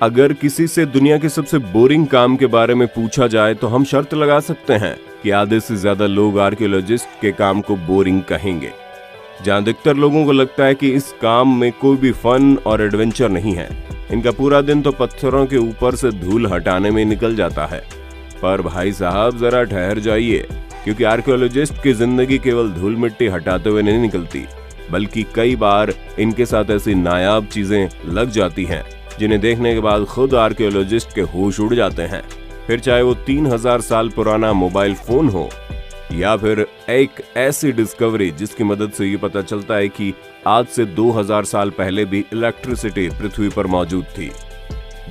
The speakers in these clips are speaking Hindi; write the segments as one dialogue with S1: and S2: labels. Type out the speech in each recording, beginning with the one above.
S1: अगर किसी से दुनिया के सबसे बोरिंग काम के बारे में पूछा जाए तो हम शर्त लगा सकते हैं कि आधे से ज्यादा लोग आर्कियोलॉजिस्ट के काम को बोरिंग कहेंगे। जहां अधिकतर लोगों को लगता है कि इस काम में कोई भी फन और एडवेंचर नहीं है। इनका पूरा दिन तो पत्थरों के ऊपर से धूल हटाने में निकल जाता है। पर भाई साहब जरा ठहर जाइए, क्योंकि आर्कियोलॉजिस्ट की जिंदगी केवल धूल मिट्टी हटाते हुए नहीं निकलती, बल्कि कई बार इनके साथ ऐसी नायाब चीजें लग जाती हैं जिन्हें देखने के बाद खुद आर्कियोलॉजिस्ट के होश उड़ जाते हैं। फिर चाहे वो 3000 साल पुराना मोबाइल फोन हो या फिर एक ऐसी डिस्कवरी जिसकी मदद से ये पता चलता है कि आज से 2000 साल पहले भी इलेक्ट्रिसिटी पृथ्वी पर मौजूद थी।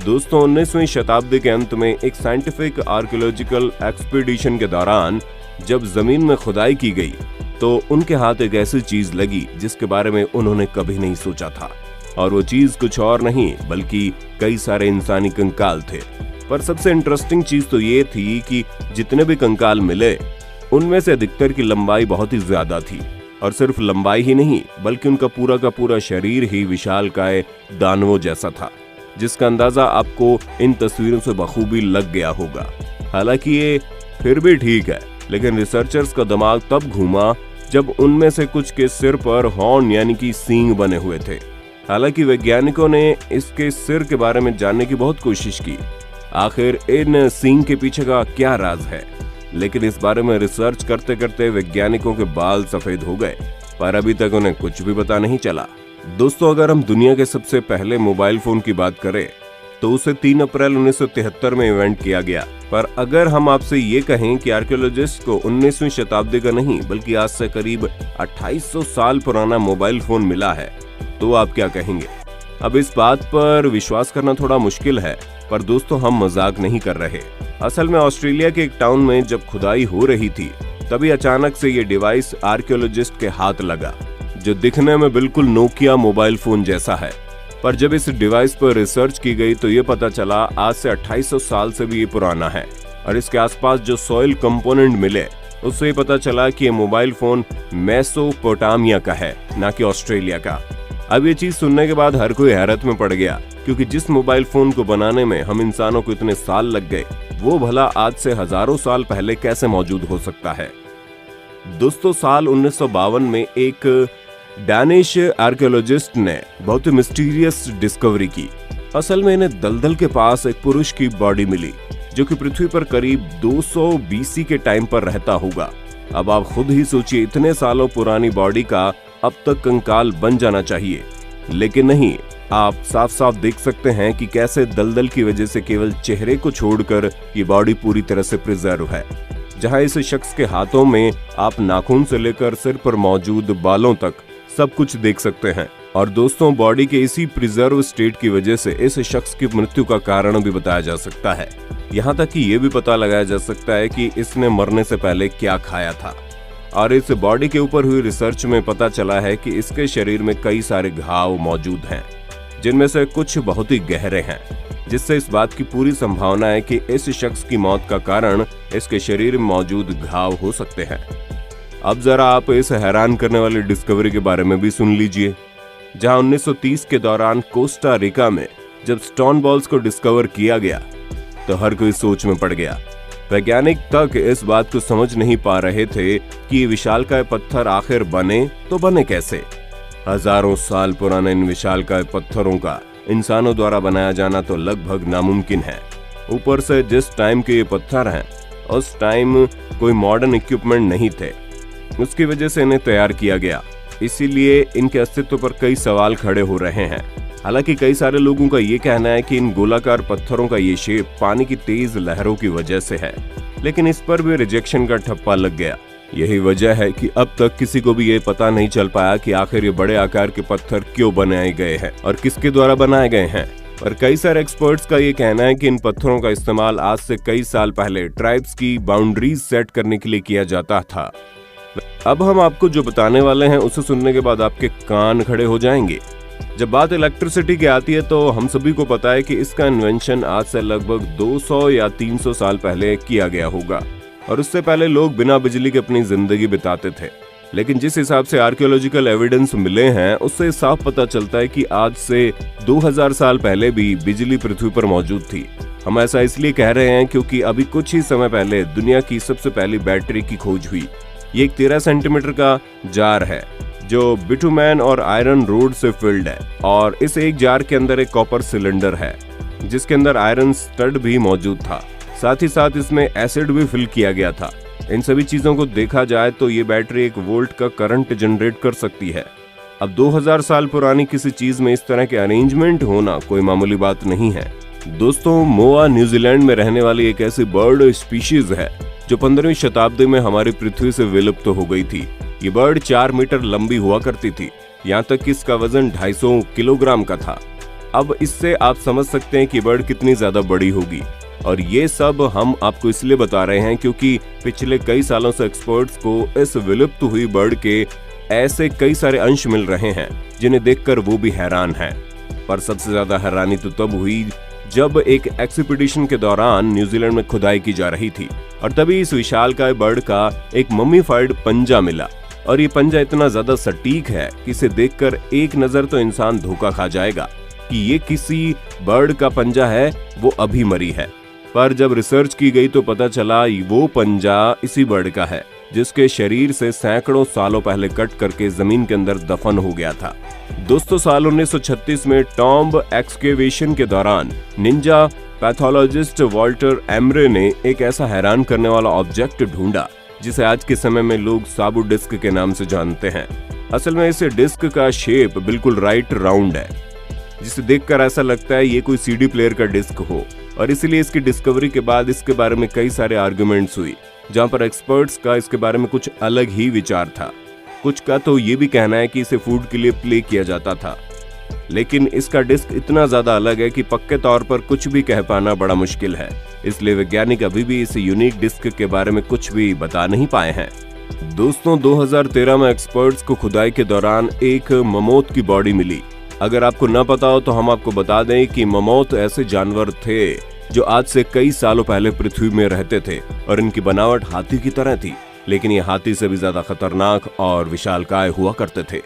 S1: दोस्तों, 19वीं शताब्दी के अंत में एक साइंटिफिक आर्कियोलॉजिकल एक्सपीडिशन के दौरान जब जमीन में खुदाई की गई तो उनके हाथ एक ऐसी चीज लगी जिसके बारे में उन्होंने कभी नहीं सोचा था, और वो चीज कुछ और नहीं बल्कि कई सारे इंसानी कंकाल थे। पर सबसे इंटरेस्टिंग चीज तो ये थी कि जितने भी कंकाल मिले उनमें से अधिकतर की लंबाई बहुत ही ज्यादा थी, और सिर्फ लंबाई ही नहीं बल्कि उनका पूरा का पूरा शरीर ही विशालकाय दानवों जैसा था, जिसका अंदाजा आपको इन तस्वीरों से बखूबी लग गया होगा। हालांकि ये फिर भी ठीक है, लेकिन रिसर्चर्स का दिमाग तब घूमा जब उनमें से कुछ के सिर पर हॉर्न यानी कि सींग बने हुए थे। हालांकि वैज्ञानिकों ने इसके सिर के बारे में जानने की बहुत कोशिश की, आखिर इन सींग के पीछे का क्या राज है, लेकिन इस बारे में रिसर्च करते करते वैज्ञानिकों के बाल सफेद हो गए, पर अभी तक उन्हें कुछ भी पता नहीं चला। दोस्तों, अगर हम दुनिया के सबसे पहले मोबाइल फोन की बात करें तो उसे 3 अप्रैल 1973 में इवेंट किया गया। पर अगर हम आपसे ये कहें कि आर्कियोलॉजिस्ट को 19वीं शताब्दी का नहीं बल्कि आज से करीब 2800 साल पुराना मोबाइल फोन मिला है, तो आप क्या कहेंगे? अब इस बात पर विश्वास करना थोड़ा मुश्किल है, पर दोस्तों हम मजाक नहीं कर रहे। असल में ऑस्ट्रेलिया के एक टाउन में जब खुदाई हो रही थी तभी अचानक से ये डिवाइस आर्कियोलॉजिस्ट के हाथ लगा, जो दिखने में बिल्कुल नोकिया मोबाइल फोन जैसा है। पर जब इस डिवाइस पर रिसर्च की गई तो ये पता चला आज से 2800 साल से भी ये पुराना है, और इसके आसपास जो सॉइल कंपोनेंट मिले उससे पता चला कि ये मोबाइल फोन मेसोपोटामिया का है, ना कि ऑस्ट्रेलिया का। अब ये चीज सुनने के बाद हर कोई हैरत में पड़ गया, क्योंकि जिस मोबाइल फोन को बनाने में हम इंसानों को इतने साल लग गए, वो भला आज से हजारों साल पहले कैसे मौजूद हो सकता है। दोस्तों, साल 1952 में एक डैनिश आर्कियोलॉजिस्ट ने बहुत ही मिस्टीरियस डिस्कवरी की। असल में इन्हें दलदल के पास एक पुरुष की बॉडी मिली जो कि पृथ्वी पर करीब 200 BC के टाइम पर रहता होगा। अब आप खुद ही सोचिए, इतने सालों पुरानी बॉडी का अब तक कंकाल बन जाना चाहिए, लेकिन नहीं। आप साफ साफ देख सकते हैं कि कैसे दलदल की वजह से केवल चेहरे को छोड़कर ये बॉडी पूरी तरह से प्रिजर्व है। जहां इस शख्स के हाथों में आप नाखून से लेकर सिर पर मौजूद बालों तक सब कुछ देख सकते हैं। और दोस्तों, बॉडी के इसी प्रिजर्व स्टेट की वजह से इस शख्स की मृत्यु का कारण भी बताया जा सकता है। यहाँ तक कि ये भी पता लगाया जा सकता है कि इसने मरने से पहले क्या खाया था। और इस बॉडी के ऊपर हुई रिसर्च में पता चला है कि इसके शरीर में कई सारे घाव मौजूद हैं, जिनमें से कुछ बहुत ही गहरे हैं, जिससे इस बात की पूरी संभावना है कि इस शख्स की मौत का कारण इसके शरीर में मौजूद घाव हो सकते हैं। अब जरा आप इस हैरान करने वाली डिस्कवरी के बारे में भी सुन लीजिए। जहां 1930 के दौरान कोस्टा रिका में जब स्टोन बॉल्स को डिस्कवर किया गया तो हर कोई सोच में पड़ गया। वैज्ञानिक तक इस बात को समझ नहीं पा रहे थे कि ये विशालकाय पत्थर आखिर बने तो बने कैसे। हजारों साल पुराने इन विशालकाय पत्थरों का इंसानों द्वारा बनाया जाना तो लगभग नामुमकिन है। ऊपर से जिस टाइम के ये पत्थर हैं, उस टाइम कोई मॉडर्न इक्विपमेंट नहीं थे, उसकी वजह से इन्हें तैयार किया गया। इसीलिए इनके अस्तित्व पर कई सवाल खड़े हो रहे हैं। हालांकि कई सारे लोगों का ये कहना है कि इन गोलाकार पत्थरों का ये शेप पानी की तेज लहरों की वजह से है, लेकिन इस पर भी रिजेक्शन का ठप्पा लग गया। यही वजह है कि अब तक किसी को भी ये पता नहीं चल पाया कि आखिर ये बड़े आकार के पत्थर क्यों बनाए गए हैं और किसके द्वारा बनाए गए हैं। और कई सारे एक्सपर्ट्स का ये कहना है कि इन पत्थरों का इस्तेमाल आज से कई साल पहले ट्राइब्स की बाउंड्रीज सेट करने के लिए किया जाता था। अब हम आपको जो बताने वाले हैं उसे सुनने के बाद आपके कान खड़े हो जाएंगे। जब बात इलेक्ट्रिसिटी की आती है तो हम सभी को पता है कि इसका इन्वेंशन आज से लगभग 200 या 300 साल पहले किया गया होगा, और उससे पहले लोग बिना बिजली के अपनी जिंदगी बिताते थे। लेकिन जिस हिसाब से आर्कियोलॉजिकल एविडेंस मिले हैं उससे साफ पता चलता है कि आज से 2000 साल पहले भी बिजली पृथ्वी पर मौजूद थी। हम ऐसा इसलिए कह रहे हैं क्योंकि अभी कुछ ही समय पहले दुनिया की सबसे पहली बैटरी की खोज हुई। ये एक 13 सेंटीमीटर का जार है जो बिटुमेन और आयरन रोड से फिल्ड है और इस एक जार के अंदर एक कॉपर सिलेंडर है जिसके अंदर आयरन स्टड भी मौजूद था। साथ ही साथ इसमें एसिड भी फिल किया गया था। इन सभी चीजों को देखा जाए तो ये बैटरी 1 वोल्ट का करंट जनरेट कर सकती है। अब 2000 साल पुरानी किसी चीज में इस तरह के अरेंजमेंट होना कोई मामूली बात नहीं है। दोस्तों, मोआ न्यूजीलैंड में रहने वाली एक ऐसी बर्ड स्पीशीज है जो 15वीं शताब्दी में हमारी पृथ्वी से विलुप्त हो गई थी। ये बर्ड 4 मीटर लंबी हुआ करती थी, यहाँ तक कि इसका वजन 250 किलोग्राम का था। अब इससे आप समझ सकते हैं कि बर्ड कितनी ज्यादा बड़ी होगी। और ये सब हम आपको इसलिए बता रहे हैं क्योंकि पिछले कई सालों से एक्सपर्ट्स को इस विलुप्त हुई बर्ड के ऐसे कई सारे अंश मिल रहे हैं जिन्हें देखकर वो भी हैरान हैं। पर सबसे ज्यादा हैरानी तो तब हुई जब एक एक्सपीडिशन के दौरान न्यूजीलैंड में खुदाई की जा रही थी और तभी इस विशालकाय बर्ड का एक मम्मीफाइड पंजा मिला। और ये पंजा इतना ज्यादा सटीक है कि इसे देखकर एक नजर तो इंसान धोखा खा जाएगा कि ये किसी बर्ड का पंजा है, वो अभी मरी है। पर जब रिसर्च की गई तो पता चला वो पंजा इसी बर्ड का है जिसके शरीर से सैकड़ों सालों पहले कट करके जमीन के अंदर दफन हो गया था। दोस्तों, साल 1936 में टॉम्ब एक्सकेवेशन के दौरान निंजा पैथोलॉजिस्ट वॉल्टर एमरे ने एक ऐसा हैरान करने वाला ऑब्जेक्ट ढूंढा जिसे आज के समय में लोग साबू डिस्क के नाम से जानते हैं। असल में इस डिस्क का शेप बिल्कुल राइट राउंड है जिसे देखकर ऐसा लगता है ये कोई सीडी प्लेयर का डिस्क हो। और इसलिए इसकी डिस्कवरी के बाद इसके बारे में कई सारे आर्गुमेंट्स हुई जहां पर एक्सपर्ट्स का इसके बारे में कुछ अलग ही विचार था। कुछ का तो ये भी कहना है कि इसे फूड के लिए प्ले किया जाता था, लेकिन इसका डिस्क इतना ज्यादा अलग है कि पक्के तौर पर कुछ भी कह पाना बड़ा मुश्किल है। इसलिए वैज्ञानिक अभी भी इस यूनिक डिस्क के बारे में कुछ भी बता नहीं पाए हैं। दोस्तों, 2013 में एक्सपर्ट्स को खुदाई के दौरान एक ममोथ की बॉडी मिली। अगर आपको न पता हो तो हम आपको बता दें कि ममोथ ऐसे जानवर थे जो आज से कई सालों पहले पृथ्वी में रहते थे और इनकी बनावट हाथी की तरह थी, लेकिन ये हाथी से भी ज्यादा खतरनाक और विशालकाय हुआ करते थे।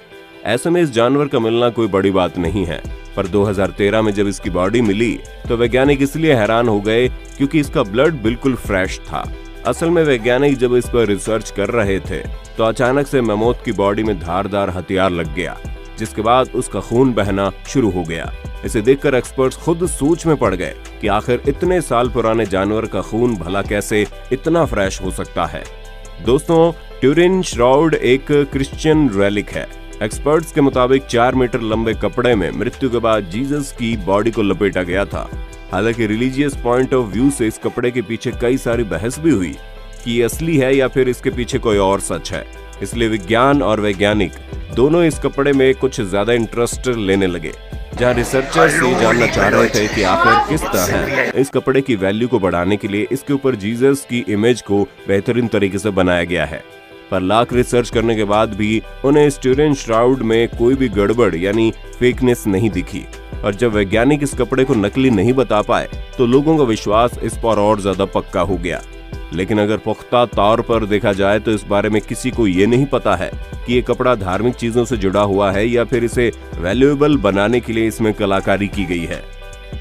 S1: ऐसे में इस जानवर का मिलना कोई बड़ी बात नहीं है। पर 2013 में जब इसकी बॉडी मिली तो वैज्ञानिक इसलिए हैरान हो गए क्योंकि इसका ब्लड बिल्कुल फ्रेश था। असल में वैज्ञानिक जब इस पर रिसर्च कर रहे थे तो अचानक से ममोथ की बॉडी में धारदार हथियार लग गया, जिसके बाद उसका खून बहना शुरू हो गया। इसे देखकर एक्सपर्ट्स खुद सोच में पड़ गए कि आखिर इतने साल पुराने जानवर का खून भला कैसे इतना फ्रेश हो सकता है। दोस्तों, ट्यूरिन श्राउड एक क्रिश्चियन रेलिक है। एक्सपर्ट्स के मुताबिक 4 मीटर लंबे कपड़े में मृत्यु के बाद जीसस की बॉडी को लपेटा गया था। हालांकि रिलीजियस पॉइंट ऑफ व्यू से इस कपड़े के पीछे कई सारी बहस भी हुई कि ये असली है या फिर इसके पीछे कोई और सच है। इसलिए विज्ञान और वैज्ञानिक दोनों इस कपड़े में कुछ ज्यादा इंटरेस्ट लेने लगे, जहां रिसर्चर्स ये जानना चाह रहे थे कि आखिर किस तरह इस कपड़े की वैल्यू को बढ़ाने के लिए इसके ऊपर जीसस की इमेज को बेहतरीन तरीके से बनाया गया है। पर लाख रिसर्च करने के बाद भी उन्हें इस ट्यूरिन श्राउड में कोई भी गड़बड़ यानी फेकनेस नहीं दिखी। और जब वैज्ञानिक इस कपड़े को नकली नहीं बता पाए तो लोगों का विश्वास इस पर और ज्यादा पक्का हो गया। लेकिन अगर पुख्ता तौर पर देखा जाए तो इस बारे में किसी को ये नहीं पता है कि ये कपड़ा धार्मिक चीजों से जुड़ा हुआ है या फिर इसे वैल्यूएबल बनाने के लिए इसमें कलाकारी की गई है।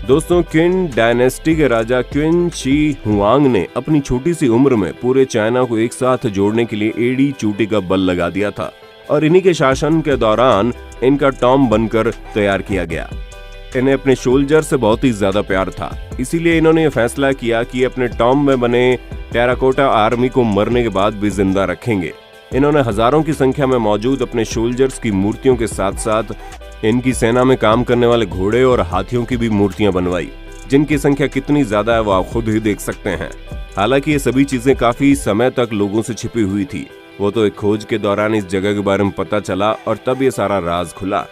S1: दोस्तों, क्विन डायनेस्टी के राजा क्विन शी हुआंग ने अपनी छोटी सी उम्र में पूरे चाइना को एक साथ जोड़ने के लिए एड़ी चूटी का बल लगा दिया था और इन्हीं के शासन के दौरान इनका टॉम बनकर तैयार किया गया। इन्हें अपने सोल्जर से बहुत ही ज्यादा प्यार था, इसीलिए इन्होंने ये फैसला किया कि अपने टॉम में बने टेराकोटा आर्मी को मरने के बाद भी जिंदा रखेंगे। इन्होंने हजारों की संख्या में मौजूद अपने सोल्जर्स की मूर्तियों के साथ साथ इनकी सेना में काम करने वाले घोड़े और हाथियों की भी मूर्तियां बनवाई, जिनकी संख्या कितनी ज्यादा है वो आप खुद ही देख सकते हैं। हालांकि ये सभी चीजें काफी समय तक लोगों से छिपी हुई थी, वो तो एक खोज के दौरान इस जगह के बारे में पता चला और तब ये सारा राज खुला।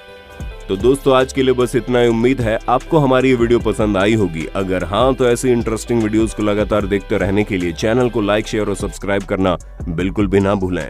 S1: तो दोस्तों, आज के लिए बस इतना ही। उम्मीद है आपको हमारी ये वीडियो पसंद आई होगी। अगर हाँ तो ऐसी इंटरेस्टिंग वीडियोस को लगातार देखते रहने के लिए चैनल को लाइक, शेयर और सब्सक्राइब करना बिल्कुल भी ना भूलें।